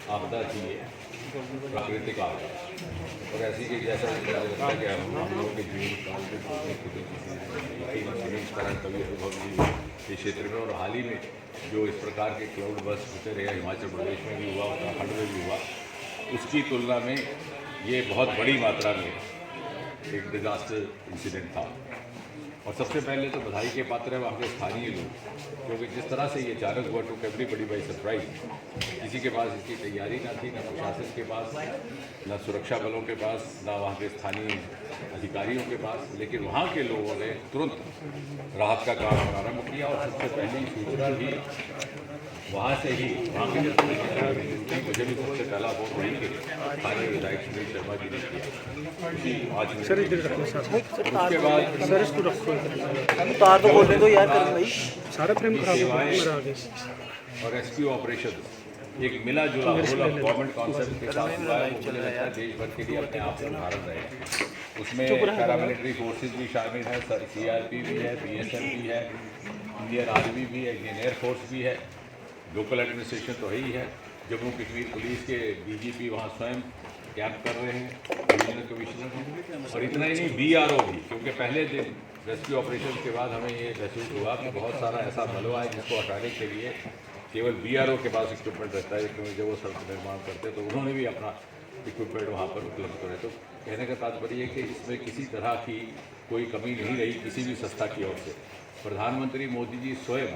आपदा थी ये, प्राकृतिक आपदा। और ऐसी कि जैसा मुझे लगता है कि हम लोगों के जीवन काल में सोचने खुदे किसी इस तरह कभी अनुभव नहीं हुआ इस क्षेत्र में। और हाल ही में जो इस प्रकार के क्लाउड बर्स्ट होते रहे, हिमाचल प्रदेश में भी हुआ, उत्तराखंड में भी हुआ, उसकी तुलना में ये बहुत बड़ी मात्रा में एक डिजास्टर इंसिडेंट था। और सबसे पहले तो बधाई के पात्र है वहाँ के स्थानीय लोग, क्योंकि जिस तरह से ये अचानक हुआ, टुक एवरीबॉडी बाय सरप्राइज। किसी के पास इसकी तैयारी ना थी, ना प्रशासन के पास, ना सुरक्षा बलों के पास, ना वहाँ के स्थानीय अधिकारियों के पास। लेकिन वहाँ के लोगों ने तुरंत राहत का काम प्रारंभ किया और सबसे पहली सूचना भी वहाँ से ही, वहाँ के मुझे भी सबसे पहला फोन वहीं के स्थानीय विधायक सुनील शर्मा जी ने किया। आज सर इधर रखो सर। उसके बाद सर इसको रखो तार तो बोलने दो यार कर भाई। सारा फ्रेम खराब हो गया मेरा आगे। और रेस्क्यू ऑपरेशन एक मिला जुला होल ऑफ गवर्नमेंट कॉन्सेप्ट के साथ हुआ है। मुझे लगता है देश भर के लिए अपने आप में उदाहरण रहे। उसमें पैरामिलिट्री फोर्सेज भी शामिल है, CRP भी है, BSF भी है, इंडियन आर्मी भी है, इंडियन एयरफोर्स भी है, लोकल एडमिनिस्ट्रेशन तो है ही है। जम्मू कश्मीर पुलिस के DGP वहाँ स्वयं कैंप कर रहे हैं, डिविजनल कमिश्नर। और इतना ही नहीं, BRO भी, क्योंकि पहले दिन रेस्क्यू ऑपरेशन के बाद हमें ये महसूस हुआ कि बहुत सारा ऐसा मलबा है जिसको हटाने के लिए केवल BRO के पास इक्विपमेंट रहता है, क्योंकि जब वो सड़क निर्माण करते तो उन्होंने भी अपना इक्विपमेंट वहाँ पर उपलब्ध करे। तो कहने का तात्पर्य है कि इसमें किसी तरह की कोई कमी नहीं रही किसी भी संस्था की ओर से। प्रधानमंत्री मोदी जी स्वयं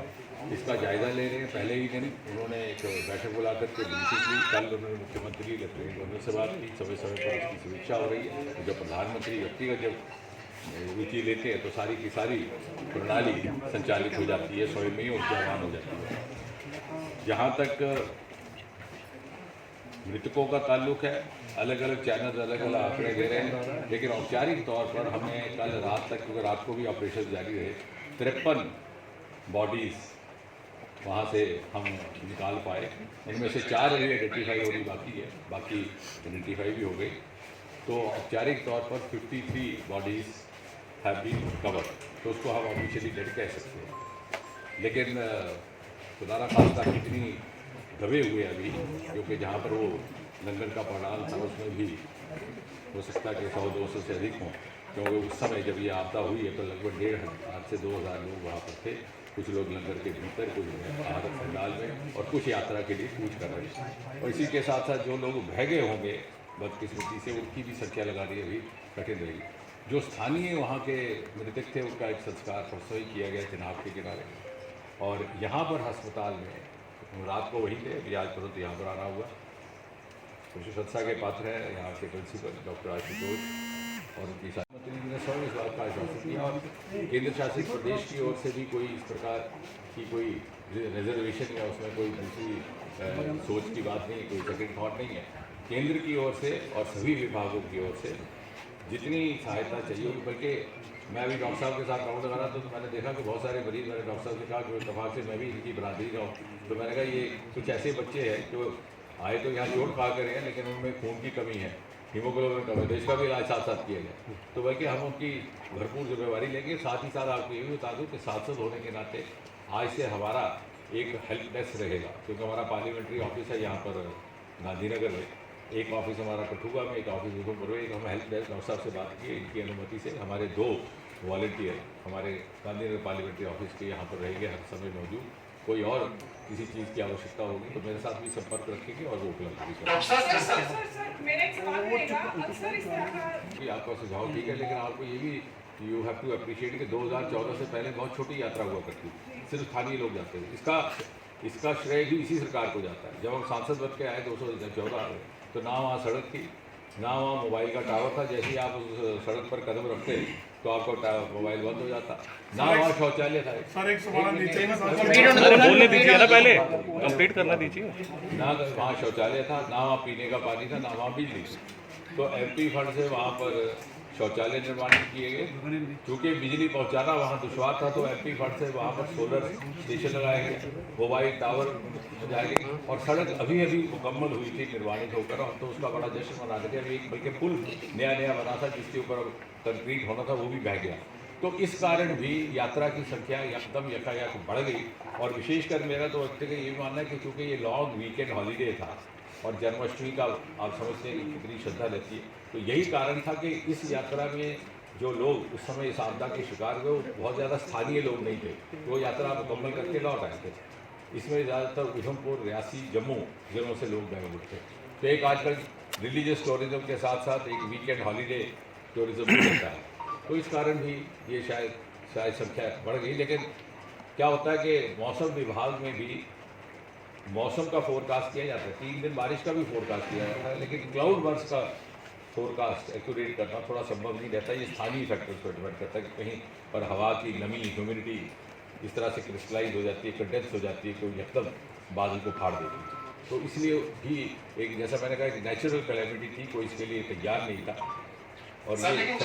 इसका जायज़ा ले रहे हैं। पहले ही दिन उन्होंने एक बैठक बुलाकर के ब्रीफिंग ली। कल उन्होंने मुख्यमंत्री लेफ्टिनेंट गवर्नर से बात की, समय समय पर उसकी समीक्षा हो रही है। जब प्रधानमंत्री व्यक्तिगत जब रुचि लेते हैं तो सारी की सारी प्रणाली संचालित हो जाती है, स्वयं ही ऊर्जावान हो जाती है। जहाँ तक मृतकों का ताल्लुक है, अलग अलग चैनल अलग अलग आंकड़े दे रहे हैं, लेकिन औपचारिक तौर पर हमें कल रात तक, क्योंकि रात को भी ऑपरेशन जारी रहे, 53 बॉडीज़ वहाँ से हम निकाल पाए। इनमें से 4 अभी आइडेंटिफाई होनी बाकी है, बाकी आइडेंटिफाई भी हो गई। तो औपचारिक तौर पर 53 बॉडीज़ हैव बीन कवर, तो उसको हम ऑफिशियली डेड कह सकते हैं। लेकिन खुदा ना खास्ता कितनी दबे हुए अभी, क्योंकि जहाँ पर वो लंदन का पंडाल था उसमें भी हो सकता है कि 100-200 से अधिक हों, क्योंकि उस समय जब ये आपदा हुई है तो लगभग 1500 से 2000 लोग वहाँ पर थे। कुछ लोग लंगर के भीतर, कुछ बाहर पंडाल में, और कुछ यात्रा के लिए कूच कर रहे हैं। और इसी के साथ साथ जो लोग बह गए होंगे बदकिस्मती से, उनकी भी संख्या लगानी अभी कठिन रहेगी। जो स्थानीय वहाँ के मृतक थे उनका एक संस्कार परसों ही किया गया चिनाब के किनारे, और यहाँ पर अस्पताल में रात को वहीं थे, अभी आज तुरंत यहाँ पर आना हुआ। प्रशंसा के पात्र हैं यहाँ के प्रिंसिपल डॉक्टर आशुतोष और उनकी मंत्री जी ने स्वयं इस बात का आश्वासन दिया। और केंद्र शासित प्रदेश की ओर से भी कोई इस प्रकार की कोई रिजर्वेशन या उसमें कोई दूसरी सोच की बात नहीं, कोई सेकंड थॉट नहीं है। केंद्र की ओर से और सभी विभागों की ओर से जितनी सहायता चाहिए होगी, बल्कि मैं अभी डॉक्टर साहब के साथ राउंड लगा रहा था तो मैंने देखा कि बहुत सारे मरीज, मैंने डॉक्टर साहब से कहा कि इतफाक से मैं भी इनकी बरादरी का हूँ, तो मैंने कहा ये कुछ ऐसे बच्चे हैं जो आए तो यहाँ चोट खा कर हैं, लेकिन उनमें खून की कमी है, हीमोग्लोबिन कम है, तो इसका भी इलाज साथ साथ किया जाए। तो बल्कि हम उनकी भरपूर जिम्मेवारी लेंगे। साथ ही साथ आपको ये भी बता दूँ कि सांसद होने के नाते आज से हमारा एक हेल्प डेस्क रहेगा, क्योंकि हमारा पार्लियामेंट्री ऑफिस है यहाँ पर गांधीनगर में, एक ऑफिस हमारा कठुआ में, एक ऑफिस उधमपुर में। एक हम हेल्प डेस्क डॉक्टर साहब से बात की, इनकी अनुमति से हमारे 2 वॉलंटियर हमारे गांधीनगर पार्लियामेंट्री ऑफिस के यहाँ पर रहेंगे हर समय मौजूद। कोई और किसी चीज़ की आवश्यकता होगी तो मेरे साथ भी संपर्क रखेंगे और वो उपलब्ध भी करेंगे। आपका सुझाव ठीक है, लेकिन आपको ये भी यू हैव टू अप्रिशिएट कि 2014 से पहले बहुत छोटी यात्रा हुआ करती थी, सिर्फ स्थानीय लोग जाते थे। इसका श्रेय भी इसी सरकार को जाता है। जब हम सांसद बन के आए 2014 में, तो ना वहाँ सड़क थी, ना वहाँ मोबाइल का टावर था। जैसे ही आप उस सड़क पर कदम रखते तो आपका मोबाइल बंद हो जाता, ना वहाँ शौचालय था। सर एक सवाल नीचे बोलने दीजिए ना, पहले कंप्लीट करना दीजिए। ना वहाँ शौचालय था, ना वहाँ पीने का पानी था, ना वहाँ बिजली थी। तो MP फंड से वहाँ पर शौचालय निर्माण किए गए। क्योंकि बिजली पहुँचाना वहाँ दुश्वार था, तो MP फंड से वहाँ पर सोलर स्टेशन लगाए गए, मोबाइल टावर लगाए गए, और सड़क अभी अभी मुकम्मल हुई थी निर्माणित होकर। हम तो उसका बड़ा जश्न मना रहे थे। अभी एक बल्कि पुल नया बना था जिसके ऊपर कंक्रीट होना था, वो भी बह गया। तो इस कारण भी यात्रा की संख्या एकदम यकायक बढ़ गई। और विशेषकर मेरा तो व्यक्तिगत ये मानना है कि चूँकि ये लॉन्ग वीकेंड हॉलीडे था, और जन्माष्टमी का आप समझते हैं कि कितनी श्रद्धा रहती है। तो यही कारण था कि इस यात्रा में जो लोग उस समय इस आपदा के शिकार हुए वो बहुत ज़्यादा स्थानीय लोग नहीं थे, वो यात्रा मुकम्मल करके लौट आए थे। इसमें ज़्यादातर उधमपुर, रियासी, जम्मू जिलों से लोग गए हुए थे। तो एक आजकल रिलीजियस टूरिज्म के साथ साथ एक वीकेंड हॉलीडे टूरिज्म भी होता है, तो इस कारण भी ये शायद संख्या बढ़ गई। लेकिन क्या होता है कि मौसम विभाग में भी मौसम का फोरकास्ट किया जाता है, 3 दिन बारिश का भी फोरकास्ट किया जाता है, लेकिन क्लाउड बर्स्ट का फोरकास्ट एक्यूरेट करना थोड़ा संभव नहीं रहता। ये स्थानीय फैक्टर्स पर डिपेंड करता है कि कहीं पर हवा की नमी, ह्यूमिडिटी इस तरह से क्रिस्टलाइज हो जाती है, कंडेंस हो जाती है, कोई एकदम बादल को फाड़ देती है। तो इसलिए भी एक, जैसा मैंने कहा, एक नेचुरल कैलेमिटी थी, कोई इसके लिए तैयार नहीं था। और ये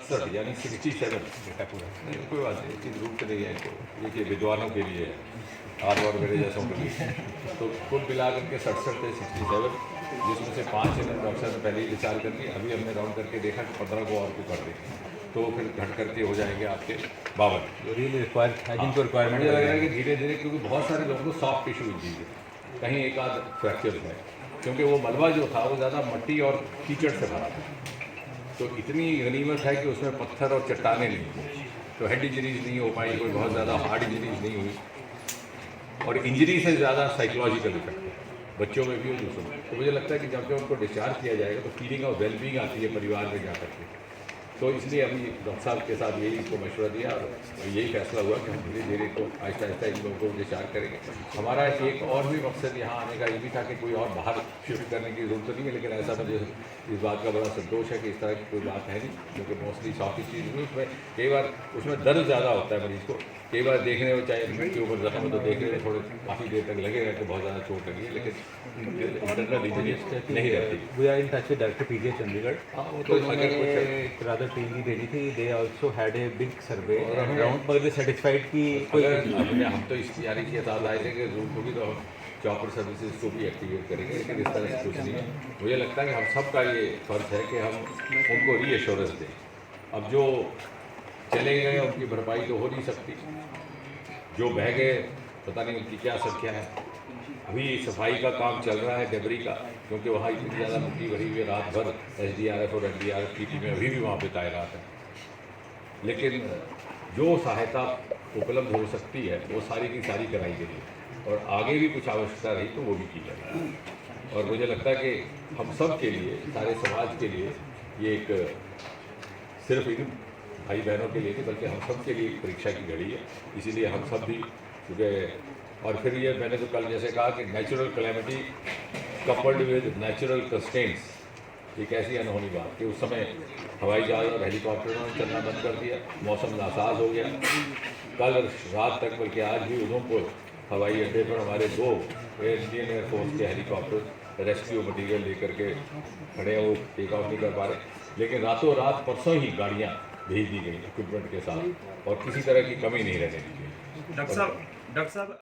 67 यानी 67 पूरा नहीं, कोई बात नहीं, इस रूप से नहीं है, तो देखिए विद्वानों के लिए है, आप और मेरे जैसों के लिए। तो कुल मिलाकर के 67 थे, 67, जिसमें से 5 इन्होंने डॉक्टर साहब ने पहले ही डिस्चार्ज कर दी। अभी हमने राउंड करके देखा कि 15 को और को कर दें, तो फिर घट करके हो जाएंगे आपके 52। रियली रिक्वायर्ड जिनको रिक्वायरमेंट मुझे लग रहा है कि धीरे धीरे, क्योंकि बहुत सारे लोगों को सॉफ्ट टिश्यू इंजरी है, कहीं एक आध फ्रैक्चर है, क्योंकि वो मलबा जो था वो ज़्यादा मट्टी और कीचड़ से भरा था। तो इतनी गनीमत है कि उसमें पत्थर और चट्टाने नहीं थी, तो हेड इंजरीज नहीं हो पाई, कोई बहुत ज़्यादा हार्ड इंजरीज नहीं हुई। और इंजरी से ज़्यादा साइकोलॉजिकल इफेक्ट है बच्चों में भी और दूसरों में। तो मुझे लगता है कि जब उनको डिस्चार्ज किया जाएगा तो फीलिंग ऑफ वेलबींग आती है परिवार में जा करके। तो इसलिए अभी डॉक्टर साहब के साथ यही इसको मशवरा दिया और यही फैसला हुआ कि हम धीरे धीरे को आहिस्ता आहिस्ता इन लोगों को डिस्चार्ज करेंगे। हमारा एक और भी मकसद यहाँ आने का ये भी था कि कोई और बाहर शिफ्ट करने की ज़रूरत नहीं है, लेकिन ऐसा मुझे इस बात का बड़ा संतोष है कि इस तरह की कोई बात है नहीं, क्योंकि मोस्टली सॉफ्ट चीज़ हुई, उसमें कई बार उसमें दर्द ज़्यादा होता है मरीज़ को, कई बार देखने में चाहे के ऊपर जख्म तो देखने में थोड़े काफ़ी देर तक लगेगा कि बहुत ज़्यादा चोट लगी है, लेकिन इंटरनल इंजरी नहीं रहती। We are in touch with director PGI Chandigarh. हाँ, वो तो अगर कुछ एक रादर टीम भी भेजी थी, they also had a big survey around, पर दे सेटिस्फाइड कि कोई अपने हम तो इस तैयारी के साथ आए थे कि जरूरत होगी तो हम चॉपर सर्विसेज को भी एक्टिवेट करेंगे, लेकिन इस तरह से कुछ नहीं है। मुझे लगता है कि हम सबका ये फर्ज है कि हम उनको रीएश्योरेंस दें। अब जो चले गए उनकी भरपाई तो हो नहीं सकती, जो बह गए पता नहीं उनकी क्या संख्या है। अभी सफाई का काम चल रहा है डेबरी का, क्योंकि वहाँ इतनी ज़्यादा मिट्टी भरी हुई है, रात भर SDRF और NDRF की टीमें अभी भी वहाँ पे तैनात हैं। लेकिन जो सहायता उपलब्ध हो सकती है वो सारी की सारी कराई गई है, और आगे भी कुछ आवश्यकता रही तो वो भी की जाएगी। और मुझे लगता है कि हम सब के लिए, सारे समाज के लिए ये एक सिर्फ इन भाई बहनों के लिए नहीं बल्कि हम सब के लिए एक परीक्षा की घड़ी है। इसीलिए हम सब भी, क्योंकि और फिर ये मैंने तो कल जैसे कहा कि natural calamity coupled with natural constraints, एक ऐसी अनहोनी बात कि उस समय हवाई जहाज़ और हेलीकॉप्टरों ने चलना बंद कर दिया, मौसम नासाज हो गया। कल रात तक बल्कि आज भी उधमपुर हवाई अड्डे पर हमारे 2 इंडियन एयरफोर्स के हेलीकॉप्टर रेस्क्यू मटीरियल लेकर के खड़े हैं, वो टेक ऑफ नहीं कर पा रहे, लेकिन रातों रात परसों ही गाड़ियाँ भेज दी गई इक्विपमेंट के साथ, और किसी तरह की कमी नहीं रहने दी गई। डॉक्टर साहब